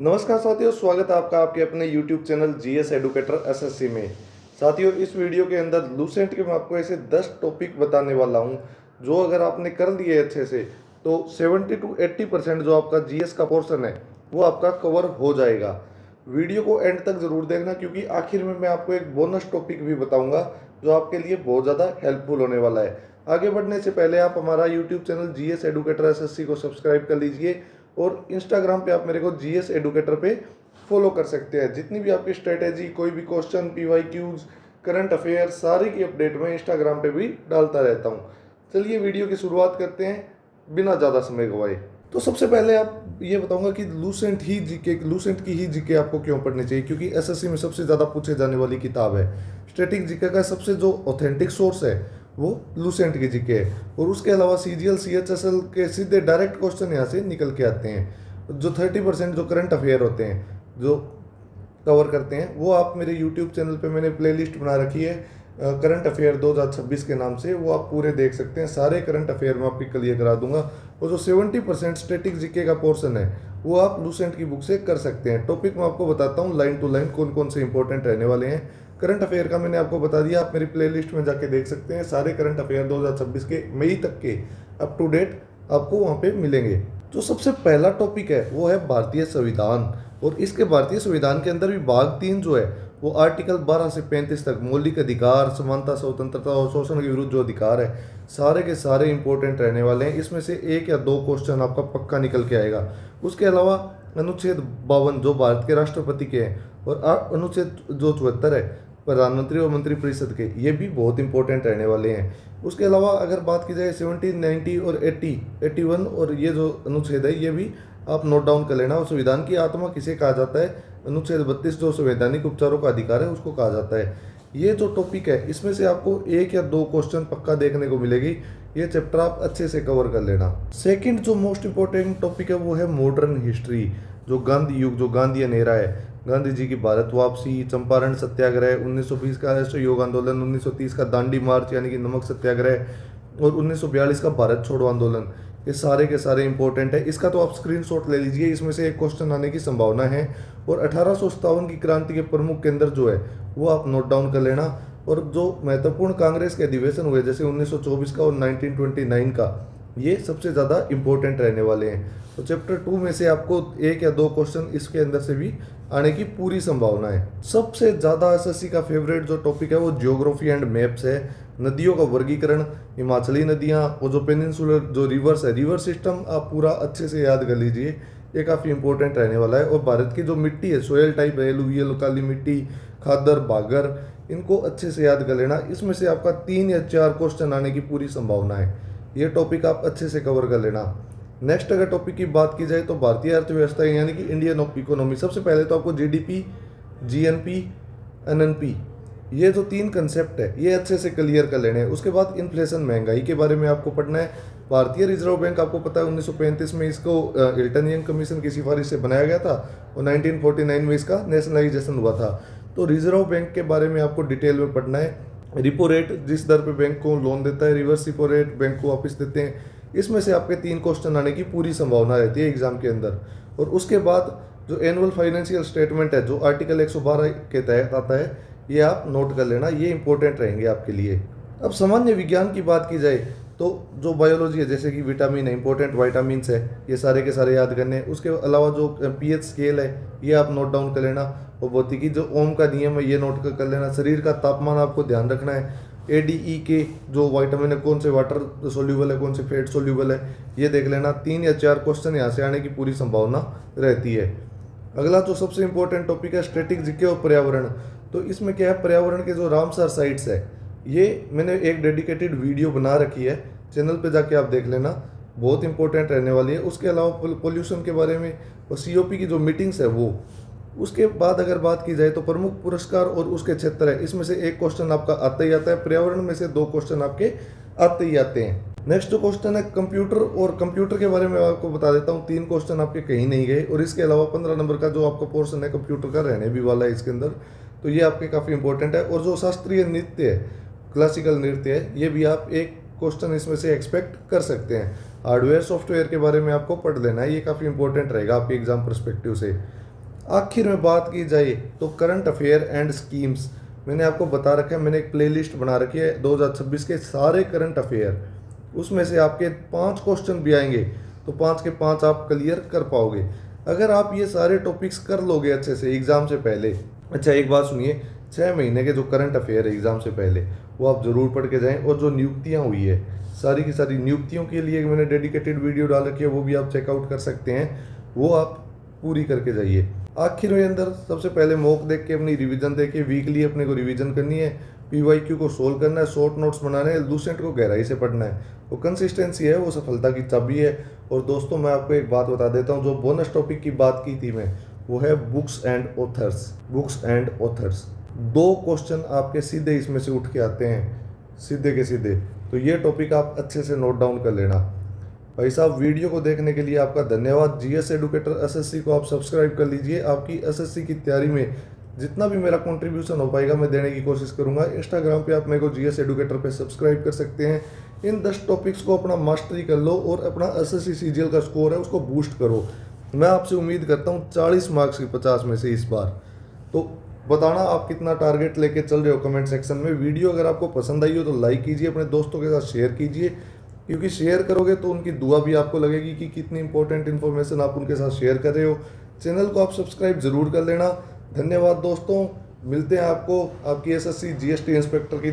नमस्कार साथियों, स्वागत है आपका आपके अपने YouTube channel GS educator SSC में। साथियों, इस वीडियो के अंदर लूसेंट के मैं आपको ऐसे 10 टॉपिक बताने वाला हूं जो अगर आपने कर लिए अच्छे से तो 70 to 80% जो आपका जीएस का पोर्शन है वो आपका कवर हो जाएगा। वीडियो को एंड तक जरूर देखना क्योंकि आखिर में मैं आपको एक बोनस टॉपिक भी बताऊंगा जो आपके लिए बहुत ज़्यादा हेल्पफुल होने वाला है। आगे बढ़ने से पहले आप हमारा YouTube channel GS educator SSC को सब्सक्राइब कर लीजिए और इंस्टाग्राम पे आप मेरे को जीएस एडुकेटर पे फॉलो कर सकते हैं। जितनी भी आपकी स्ट्रेटेजी, कोई भी क्वेश्चन, पीवाईक्यूज, करंट अफेयर, सारी की अपडेट मैं इंस्टाग्राम पे भी डालता रहता हूँ। चलिए वीडियो की शुरुआत करते हैं बिना ज़्यादा समय गवाए। तो सबसे पहले आप ये बताऊंगा कि लूसेंट की ही जीके आपको क्यों पढ़नी चाहिए, क्योंकि एसएससी में सबसे ज़्यादा पूछे जाने वाली किताब है। स्टैटिक जीके का सबसे जो ऑथेंटिक सोर्स है वो लूसेंट की जीके है और उसके अलावा सीजीएल सीएचएसएल के सीधे डायरेक्ट क्वेश्चन यहाँ से निकल के आते हैं। जो 30% जो करंट अफेयर होते हैं जो कवर करते हैं वो आप मेरे यूट्यूब चैनल पे मैंने प्लेलिस्ट बना रखी है करंट अफेयर 2026 के नाम से, वो आप पूरे देख सकते हैं। सारे करंट अफेयर में आपकी क्लियर करा दूंगा और जो 70% स्टैटिक जीके का पोर्शन है वो आप लूसेंट की बुक से कर सकते हैं। टॉपिक मैं आपको बताता हूँ लाइन टू लाइन कौन कौन से इंपॉर्टेंट रहने वाले हैं। करंट अफेयर का मैंने आपको बता दिया, आप मेरी प्लेलिस्ट में जाके देख सकते हैं। सारे करंट अफेयर 2026 के मई तक के अप टू डेट आपको वहाँ पे मिलेंगे। जो सबसे पहला टॉपिक है वो है भारतीय संविधान, और इसके भारतीय संविधान के अंदर भी भाग 3 जो है वो आर्टिकल 12 से 35 तक मौलिक अधिकार, समानता, स्वतंत्रता और शोषण के विरुद्ध जो अधिकार है सारे के सारे इंपॉर्टेंट रहने वाले हैं। इसमें से 1 या 2 क्वेश्चन आपका पक्का निकल के आएगा। उसके अलावा अनुच्छेद 52 जो भारत के राष्ट्रपति के हैं और अनुच्छेद जो 74 है प्रधानमंत्री और मंत्रिपरिषद के, ये भी बहुत इंपॉर्टेंट रहने वाले हैं। उसके अलावा अगर बात की जाए 17, 90 और 80, 81 और ये जो अनुच्छेद है ये भी आप नोट डाउन कर लेना। और संविधान की आत्मा किसे कहा जाता है? अनुच्छेद 32 जो संवैधानिक उपचारों का अधिकार है उसको कहा जाता है। ये जो टॉपिक है इसमें से आपको 1 या 2 क्वेश्चन पक्का देखने को मिलेगी। ये चैप्टर आप अच्छे से कवर कर लेना। सेकंड जो मोस्ट इंपॉर्टेंट टॉपिक है वो है मॉडर्न हिस्ट्री, जो गांधी युग, जो गांधीयन एरा है। गांधी जी की भारत वापसी, चंपारण सत्याग्रह, 1920 का राष्ट्रीय योग आंदोलन, 1930 का दांडी मार्च यानी कि नमक सत्याग्रह और 1942 का भारत छोड़ो आंदोलन, ये सारे के सारे इंपॉर्टेंट है। इसका तो आप स्क्रीनशॉट ले लीजिए, इसमें से एक क्वेश्चन आने की संभावना है। और 1857 की क्रांति के प्रमुख केंद्र जो है वो आप नोट डाउन कर लेना। और जो महत्वपूर्ण कांग्रेस के अधिवेशन हुए जैसे 1924 का और 1929 का, ये सबसे ज़्यादा इंपॉर्टेंट रहने वाले हैं। तो चैप्टर 2 में से आपको 1 या 2 क्वेश्चन इसके अंदर से भी आने की पूरी संभावना है। सबसे ज़्यादा एसएससी का फेवरेट जो टॉपिक है वो ज्योग्राफी एंड मैप्स है। नदियों का वर्गीकरण, हिमाचली नदियाँ और जो पेनिनसुलर जो रिवर्स है, रिवर सिस्टम आप पूरा अच्छे से याद कर लीजिए, ये काफ़ी इंपॉर्टेंट रहने वाला है। और भारत की जो मिट्टी है, सोयल टाइप है, एलुवियल, काली मिट्टी, खादर, बागर, इनको अच्छे से याद कर लेना। इसमें से आपका 3 या 4 क्वेश्चन आने की पूरी संभावना है। ये टॉपिक आप अच्छे से कवर कर लेना। नेक्स्ट अगर टॉपिक की बात की जाए तो भारतीय अर्थव्यवस्था यानी कि इंडियन इकोनॉमी। सबसे पहले तो आपको जीडीपी, जीएनपी, एनएनपी, ये जो 3 कंसेप्ट है ये अच्छे से क्लियर कर लेने हैं। उसके बाद इन्फ्लेशन, महंगाई के बारे में आपको पढ़ना है। भारतीय रिजर्व बैंक आपको पता है 1935 में इसको हिल्टन यंग कमीशन की सिफारिश से बनाया गया था और 1949 में इसका नेशनलाइजेशन हुआ था। तो रिजर्व बैंक के बारे में आपको डिटेल में पढ़ना है। रिपो रेट, जिस दर पे बैंक को लोन देता है, रिवर्स रिपो रेट, बैंक को वापस देते हैं। इसमें से आपके 3 क्वेश्चन आने की पूरी संभावना रहती है एग्जाम के अंदर। और उसके बाद जो एनुअल फाइनेंशियल स्टेटमेंट है जो आर्टिकल 112 के तहत आता है, ये आप नोट कर लेना, ये इंपॉर्टेंट रहेंगे आपके लिए। अब सामान्य विज्ञान की बात की जाए तो जो बायोलॉजी है जैसे कि विटामिन है, इंपॉर्टेंट वाइटामिन्स है, ये सारे के सारे याद करने हैं। उसके अलावा जो पीएच स्केल है ये आप नोट डाउन कर लेना। और भौतिकी जो ओम का नियम है ये नोट कर लेना। शरीर का तापमान आपको ध्यान रखना है। एडीई के जो वाइटामिन है, कौन से वाटर सोल्यूबल है, कौन से फेट सोल्यूबल है, ये देख लेना। 3 या 4 क्वेश्चन यहाँ से आने की पूरी संभावना रहती है। अगला जो सबसे इंपॉर्टेंट टॉपिक है स्टैटिक जीके और पर्यावरण। तो इसमें क्या है, पर्यावरण के जो रामसर साइट्स है ये मैंने एक डेडिकेटेड वीडियो बना रखी है, चैनल पे जाके आप देख लेना, बहुत इंपॉर्टेंट रहने वाली है। उसके अलावा पोल्यूशन के बारे में और सीओपी की जो मीटिंग्स है वो। उसके बाद अगर बात की जाए तो प्रमुख पुरस्कार और उसके क्षेत्र है, इसमें से 1 क्वेश्चन आपका आता ही आता है। पर्यावरण में से 2 क्वेश्चन आपके आते ही आते हैं। नेक्स्ट जो क्वेश्चन है कंप्यूटर, और कंप्यूटर के बारे में आपको बता देता हूँ 3 क्वेश्चन आपके कहीं नहीं गए। और इसके अलावा 15 नंबर का जो आपका पोर्शन है कंप्यूटर का रहने भी वाला है इसके अंदर, तो ये आपके काफ़ी इंपॉर्टेंट है। और जो शास्त्रीय नृत्य है, क्लासिकल नृत्य है, ये भी आप 1 क्वेश्चन इसमें से एक्सपेक्ट कर सकते हैं। हार्डवेयर सॉफ्टवेयर के बारे में आपको पढ़ लेना है, ये काफ़ी इंपॉर्टेंट रहेगा आपके एग्जाम परस्पेक्टिव से। आखिर में बात की जाए तो करंट अफेयर एंड स्कीम्स, मैंने आपको बता रखा है, मैंने एक प्लेलिस्ट बना रखी है 2026 के सारे करंट अफेयर, उसमें से आपके 5 क्वेश्चन भी आएंगे तो 5 के 5 आप क्लियर कर पाओगे अगर आप ये सारे टॉपिक्स कर लोगे अच्छे से एग्ज़ाम से पहले। अच्छा एक बात सुनिए, 6 महीने के जो करंट अफेयर है एग्ज़ाम से पहले वो आप ज़रूर पढ़ के जाएं, और जो नियुक्तियां हुई है सारी की सारी नियुक्तियों के लिए मैंने डेडिकेटेड वीडियो डाल रखी है, वो भी आप चेकआउट कर सकते हैं, वो आप पूरी करके जाइए। आखिर में अंदर सबसे पहले मॉक देख के अपनी रिवीजन देखिए, वीकली अपने को रिवीजन करनी है, पीवाईक्यू को सोल्व करना है, शॉर्ट नोट्स बनाने हैं, लूसेंट को गहराई से पढ़ना है। वो कंसिस्टेंसी है, वो सफलता की चाबी है। और दोस्तों मैं आपको एक बात बता देता हूँ, जो बोनस टॉपिक की बात की थी मैं, वो है books and authors. Books and authors 2 question आपके सीधे इसमें से उठ के आते हैं, सीधे के सीधे, तो ये टॉपिक आप अच्छे से नोट डाउन कर लेना। भाई साहब वीडियो को देखने के लिए आपका धन्यवाद। जीएस एडुकेटर एसएससी को आप सब्सक्राइब कर लीजिए। आपकी एसएससी की तैयारी में जितना भी मेरा कंट्रीब्यूशन हो पाएगा मैं देने की कोशिश करूंगा। इंस्टाग्राम पे आप मेरे को जीएस एडुकेटर पे सब्सक्राइब कर सकते हैं। इन 10 टॉपिक्स को अपना मास्टरी कर लो और अपना एसएससी सीजीएल का स्कोर है उसको बूस्ट करो। मैं आपसे उम्मीद करता हूँ 40 मार्क्स की 50 में से इस बार। तो बताना आप कितना टारगेट लेके चल रहे हो कमेंट सेक्शन में। वीडियो अगर आपको पसंद आई हो तो लाइक कीजिए, अपने दोस्तों के साथ शेयर कीजिए, क्योंकि शेयर करोगे तो उनकी दुआ भी आपको लगेगी कि कितनी इंपॉर्टेंट इन्फॉर्मेशन आप उनके साथ शेयर कर रहे हो। चैनल को आप सब्सक्राइब जरूर कर लेना। धन्यवाद दोस्तों, मिलते हैं आपको आपकी एसएससी जीएसटी इंस्पेक्टर की